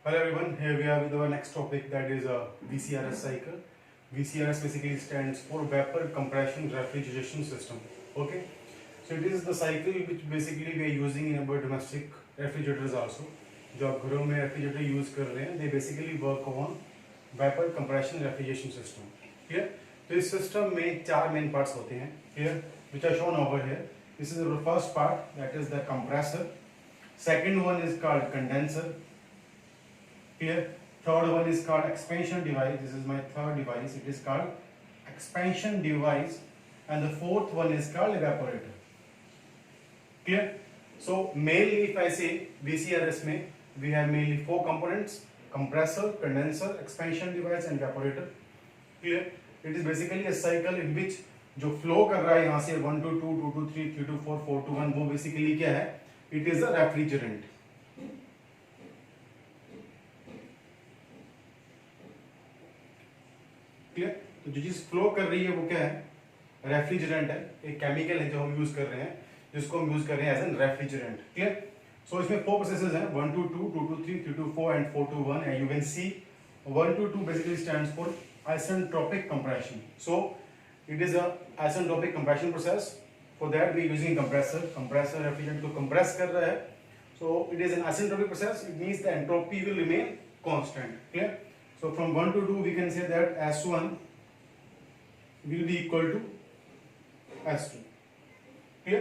Hello everyone, here we are with our next topic, that is a VCRS cycle. VCRS basically stands for Vapor Compression Refrigeration System. Okay, so it is the cycle which basically we are using in our domestic refrigerators also. जो आप घरों में refrigerator use कर रहे हैं, they basically work on Vapor Compression Refrigeration System. Clear? तो इस system में चार मेन पार्ट्स होते हैं. Clear? Which are shown over here. This is the first part, that is the compressor. Second one is called condenser. Here, third one is called expansion device. This is my third device. It is called expansion device, and the fourth one is called evaporator. Clear? So mainly, if I say VCRS में, we have mainly four components: compressor, condenser, expansion device, and evaporator. Clear? It is basically a cycle in which जो flow कर रहा है यहाँ से 1 to 2, 2 to 3, 3 to 4, 4 to 1, वो basically क्या है? It is a refrigerant. Clear? तो जो चीज फ्लो कर रही है वो क्या है? रेफ्रिजरेंट है, एक केमिकल है जो हम यूज कर रहे हैं, जिसको हम यूज कर रहे हैं एज एन रेफ्रिजरेंट. क्लियर? सो इसमें फोर प्रोसेसेस हैं, 1 to 2, 2 to 3, 3 to 4 and 4 to 1, and you can see 1 to 2 basically stands for isentropic compression. So it is a isentropic compression process. For that we are using compressor. Compressor refrigerant को compress कर रहा है. So it is an isentropic process. It means the entropy will remain constant. Clear? So from 1 to 2 we can say that S1 will be equal to S2. Clear?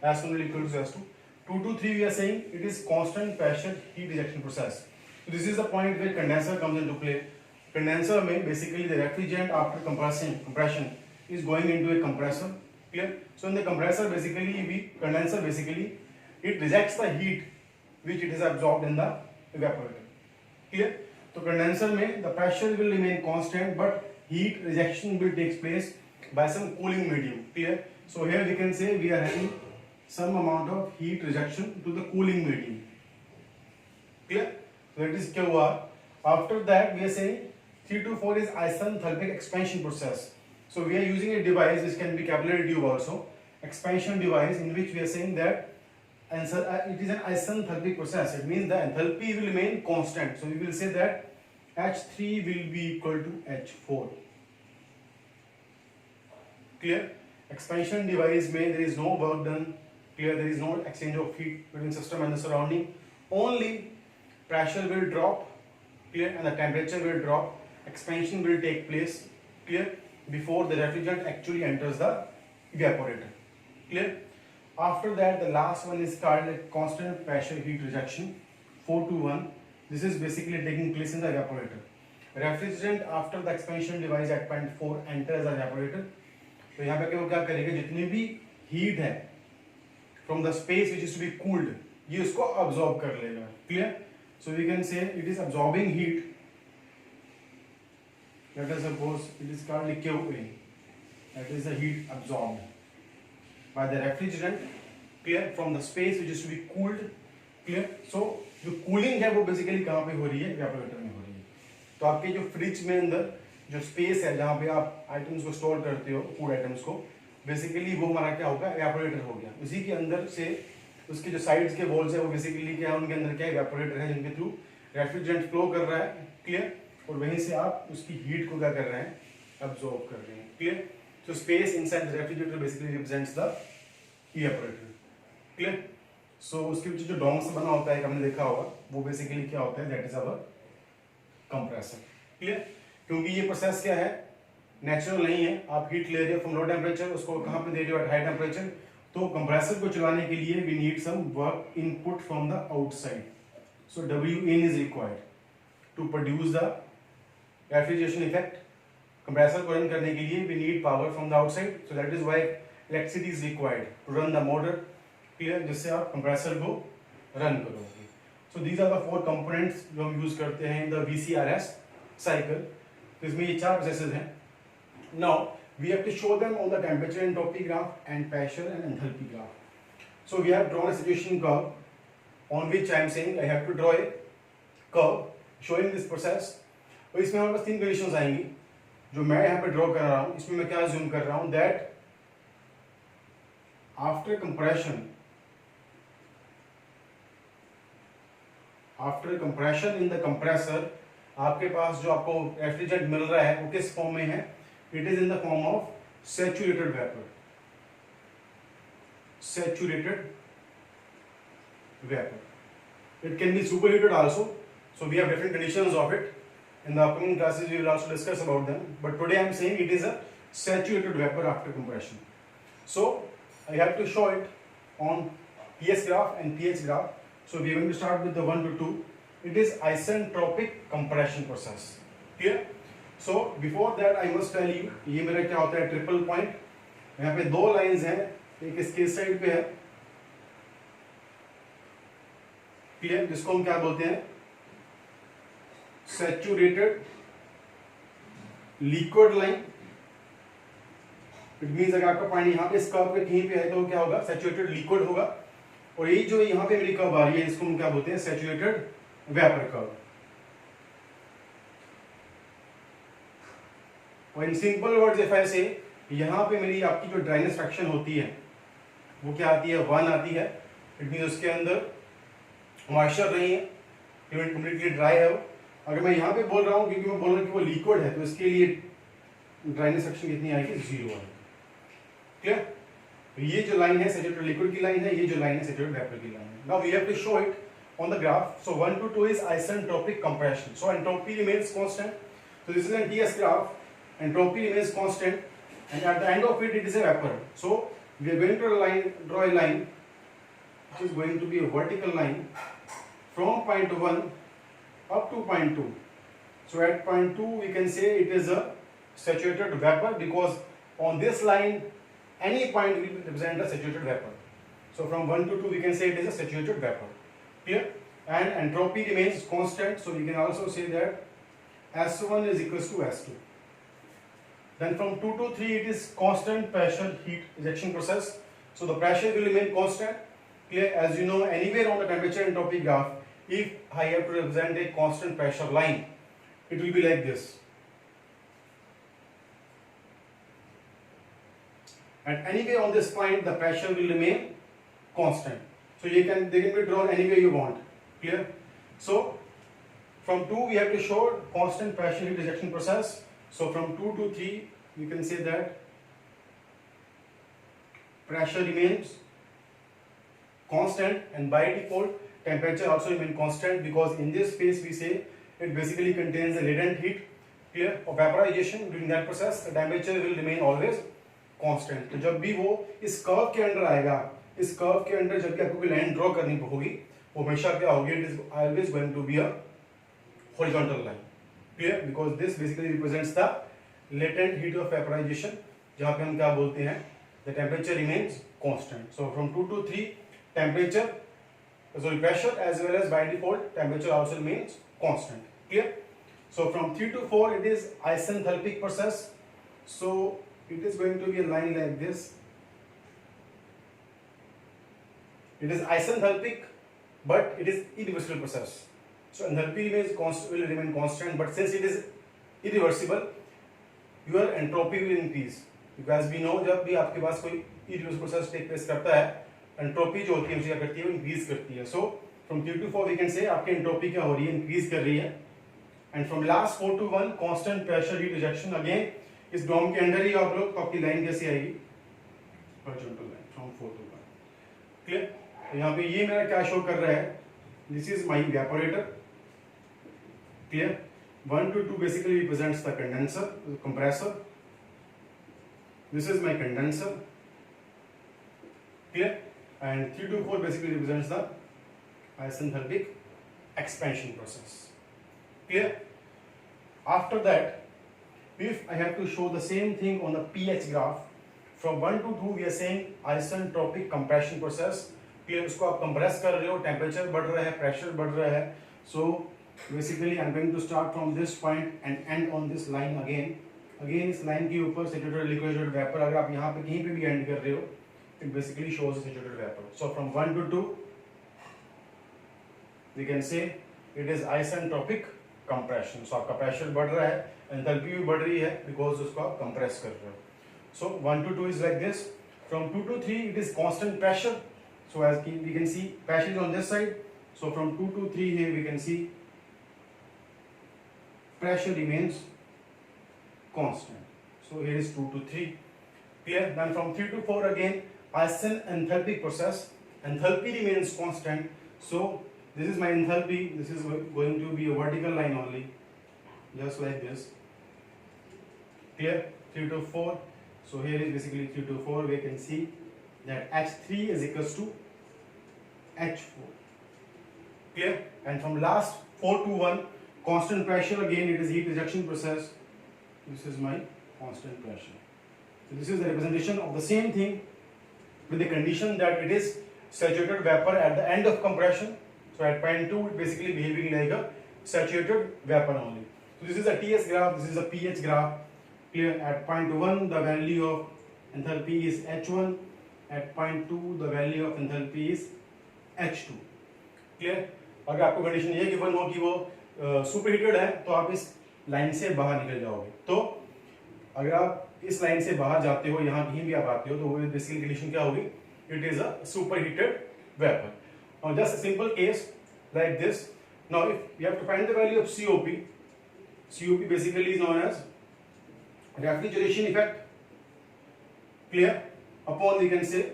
S1 will equal to S2. 2 to 3 we are saying it is constant pressure heat rejection process. So this is the point where condenser comes into play. Condenser में basically the refrigerant after compression is going into a compressor. Clear? So in the compressor condenser basically it rejects the heat which it has absorbed in the evaporator. Clear? तो condenser में the pressure will remain constant but heat rejection will take place by some cooling medium. Clear? So here we can say we are having some amount of heat rejection to the cooling medium. Clear? So that is क्या हुआ? After that we are saying 3 to 4 is isenthalpic expansion process. So we are using a device which can be capillary tube also, expansion device, in which we are saying that it is an isenthalpic process. It means the enthalpy will remain constant. So we will say that H3 will be equal to H4. Clear? Expansion device में there is no work done. Clear? There is no exchange of heat between system and the surrounding. Only pressure will drop. Clear? And the temperature will drop. Expansion will take place. Clear? Before the refrigerant actually enters the evaporator. Clear? After that, the last one is called a constant pressure heat rejection, 4 to 1. This is basically taking place in the evaporator. Refrigerant after the expansion device at point 4 enters the evaporator. तो यहाँ पे वो क्या करेगा, जितनी भी heat है from the space which is to be cooled, ये उसको absorb कर लेगा. Clear? So we can say it is absorbing heat. Let us suppose it is called QA. That is the heat absorbed by the refrigerant. Clear? From the space which is to be cooled. Clear? So जो cooling है वो basically कहाँ पे हो रही है? Evaporator में हो रही है. तो आपके जो फ्रिज में अंदर जो स्पेस है जहाँ पे आप आइटम्स को स्टोर करते हो, फूड आइटम्स को, बेसिकली वो हमारा क्या होगा? एवापोरेटर हो गया. उसी के अंदर से उसके जो साइड्स के वॉल्स है वो बेसिकली क्या है? उनके अंदर क्या एवापोरेटर है जिनके थ्रू रेफ्रिजरेंट फ्लो कर रहा है. क्लियर? और वहीं से आप उसकी हीट को क्या कर रहे हैं? अब्सॉर्ब कर रहे हैं. Clear? So space inside the refrigerator basically represents the evaporator. Clear? So उसके पीछे जो डोम से बना होता है, हमने देखा होगा, वो बेसिकली क्या होता है? That is our compressor. Clear? क्योंकि ये प्रोसेस क्या है? नेचुरल नहीं है. आप हीट ले रहे हो फ्रॉम लो टेम्परेचर, उसको कहाँ पे दे रहे हो? At high temperature. तो कंप्रेसर को चलाने के लिए we need some work input from the outside. So WN is required to produce the refrigeration effect. Compressor को रन करने के लिए we need power from the outside, so that is why electricity is required to run the motor. Clear? जिससे आप compressor को run करोगे. So these are the four components जो हम यूज करते हैं in the VCRS cycle. तो इसमें ये चार प्रोसेसेस हैं. Now we have to show them on the temperature entropy graph and pressure and enthalpy graph. So we have drawn a situation curve on which I am saying I have to draw a curve showing this process. तो इसमें हमारे पास तीन conditions आएंगी जो मैं यहाँ पे draw कर रहा हूँ. इसमें मैं क्या ज्यूम कर रहा हूँ? That after compression after compression in the compressor आपके पास जो आपको रेफ्रिजरेंट मिल रहा है वो किस फॉर्म में है? It is in the form of saturated vapour. Saturated vapor. It can be superheated also. So we have different conditions of it. In the upcoming classes we will also discuss about them. But today I am saying it is a saturated vapor after compression. So I have to show it on PS graph and pH graph. So we are going to start with the 1 to 2. It is isentropic compression process. Clear? So before that I must tell you ये मेरा क्या होता है triple point. यहाँ पे दो lines हैं, एक इसके साइड पे है क्लियर, जिसको हम क्या बोलते हैं? Saturated liquid line. It means अगर आपका पानी यहां पे इस कर्व पे कहीं पे है तो क्या होगा? सैचुरेटेड लिक्विड होगा. और ये जो यहां पे मेरी कर्व आ रही है इसको हम क्या बोलते हैं? Saturated vapour curve. और in simple words if I say यहां पे मेरी आपकी जो ड्राइनेस फ्रैक्शन होती है वो क्या आती है? 1 आती है. इट मीन उसके अंदर मॉइस्चर नहीं है, कम्प्लीटली ड्राई है वो. अगर मैं यहाँ पे बोल रहा हूँ क्योंकि मैं बोल रहा हूँ कि वो लिक्विड है तो इसके लिए ड्राइनेस फ्रैक्शन कितनी आएगी? 0 आएगी. क्लियर? ये जो लाइन है सैचुरेटेड लिक्विड की लाइन है, ये जो लाइन है सैचुरेटेड वेपर की लाइन है. Now we have to show it on the graph. So 1 to 2 is isentropic compression. So entropy remains constant. So this is an TS graph. Entropy remains constant and at the end of it, it is a vapor. So we are going to draw a line which is going to be a vertical line from point 1 up to point 2. So at point 2 we can say it is a saturated vapor because on this line any point will represent a saturated vapor. So from 1 to 2 we can say it is a saturated vapor. Clear? And entropy remains constant, so we can also say that S1 is equals to S2. Then from 2 to 3 it is constant pressure heat ejection process. So the pressure will remain constant. Clear? As you know, anywhere on the temperature entropy graph, if I have to represent a constant pressure line, it will be like this. And anywhere on this point, the pressure will remain constant. So they can be drawn anywhere you want. Clear? So from 2 we have to show constant pressure heat ejection process. So from 2 to 3 you can say that pressure remains constant and by default temperature also remain constant because in this phase we say it basically contains a latent heat. Clear? Of vaporization. During that process the temperature will remain always constant. तो जब भी वो इस curve के अंदर आएगा, इस curve के अंदर जब भी आपको कोई लाइन ड्रॉ करनी होगी वो हमेशा क्या होगी? It is always going to be a horizontal line. Clear? Because this basically represents the latent heat of vaporization जहाँ पे हम क्या बोलते हैं? The temperature remains constant. So from 2 to 3 temperature, sorry, pressure as well as by default temperature also remains constant. Clear? So from 3 to 4 it is isenthalpic process. So it is going to be a line like this. It is isenthalpic but it is irreversible process. So enthalpy will remain constant, but since it is irreversible, your entropy will increase. Because we know जब भी आपके पास कोई irreversible process take place करता है, entropy जो होती है क्या करती है? वो increase करती है. So from 3 to 4 we can say आपकी entropy क्या हो रही है? Increase कर रही है. And from last 4 to 1 constant pressure heat rejection. Again इस डोम के अंदर ही आप लोग तो आपकी लाइन कैसे आएगी? Horizontal line from 4 to 1. Clear? तो यहाँ पे ये मेरा क्या शो कर रहा है? This is my evaporator. Clear? 1 to 2 basically represents the condenser, the compressor. This is my condenser. Clear? And 3 to 4 basically represents the isenthalpic expansion process. Clear? After that, if I have to show the same thing on the pH graph, from 1 to 2 we are saying isentropic compression process. Clear? उसको आप compress कर रहे हो, temperature बढ़ रहा है, pressure बढ़ रहा है. So basically I'm going to start from this point and end on this line again. इस line के ऊपर saturated liquid vapor अगर आप यहाँ पे कहीं पे भी end कर रहे हो, it basically shows a saturated vapor. So from 1 to 2 we can say it is isentropic compression. So आपका pressure बढ़ रहा है, enthalpy भी बढ़ रही है because उसको आप compress कर रहे हो. So 1 to 2 is like this. From 2 to 3 it is constant pressure. So as we can see pressure is on this side. So from 2 to 3 here we can see pressure remains constant. So here is 2 to 3. Clear? Then from 3 to 4 again, as an enthalpy process, enthalpy remains constant. So this is my enthalpy. This is going to be a vertical line only, just like this. Clear? 3 to 4. So here is basically 3 to 4. We can see that H3 is equals to H4. Clear? And from last 4 to 1, constant pressure, again it is heat rejection process. This is my constant pressure. So this is the representation of the same thing with the condition that it is saturated vapor at the end of compression. So at point 2 it basically behaving like a saturated vapor only. So this is a TS graph, this is a pH graph. Clear? At point 1 the value of enthalpy is H1, at point 2 the value of enthalpy is H2. Clear? अगर आपको condition ये given हो कि वो superheated है तो आप इस लाइन से बाहर निकल जाओगे. तो अगर आप इस लाइन से बाहर जाते हो, यहाँ कहीं भी आप आते हो, तो वो बेसिकली कंडीशन क्या होगी? It is a superheated vapour. Now just a simple case like this. Now if you have to find the value of COP, COP basically is known as refrigeration effect, clear, upon we can say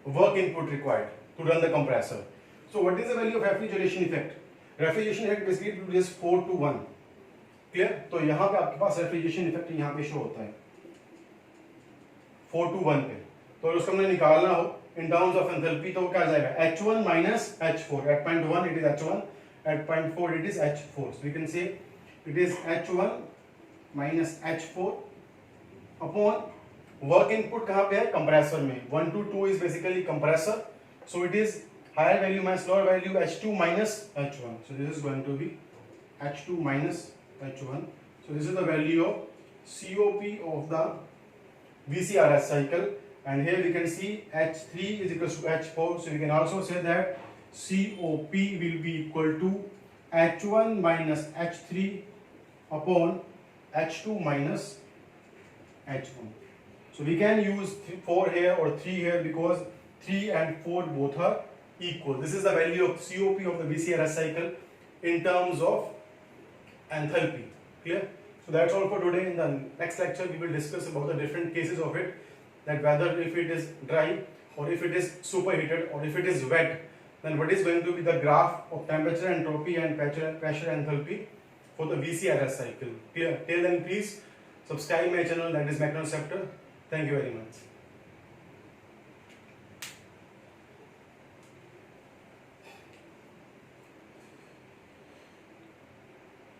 work input required to run the compressor. So what is the value of refrigeration effect? Refrigeration effect basically is 4 to 1. Clear? तो यहाँ पे आपके पास refrigeration effect यहाँ पे show होता है 4 to 1 पे. तो उसको हमने निकालना हो in terms of enthalpy तो क्या आ जाएगा? H1 minus H4. At point 1 it is H1, at point 4 it is H4. So we can say it is H1 minus H4 upon work input कहाँ पे है? कंप्रेसर में. 1 to 2 is basically compressor. So it is higher value minus lower value H2 minus H1. So this is going to be H2 minus H1. So this is the value of COP of the VCRS cycle. And here we can see H3 is equal to H4. So we can also say that COP will be equal to H1 minus H3 upon H2 minus H1. So we can use 4 here or 3 here because 3 and 4 both are equal. This is the value of COP of the VCRS cycle in terms of enthalpy. Clear? So that's all for today. In the next lecture we will discuss about the different cases of it, that whether if it is dry or if it is superheated or if it is wet, then what is going to be the graph of temperature entropy and pressure enthalpy for the VCRS cycle. Clear? Till then please subscribe my channel, that is Mechanoceptor. Thank you very much.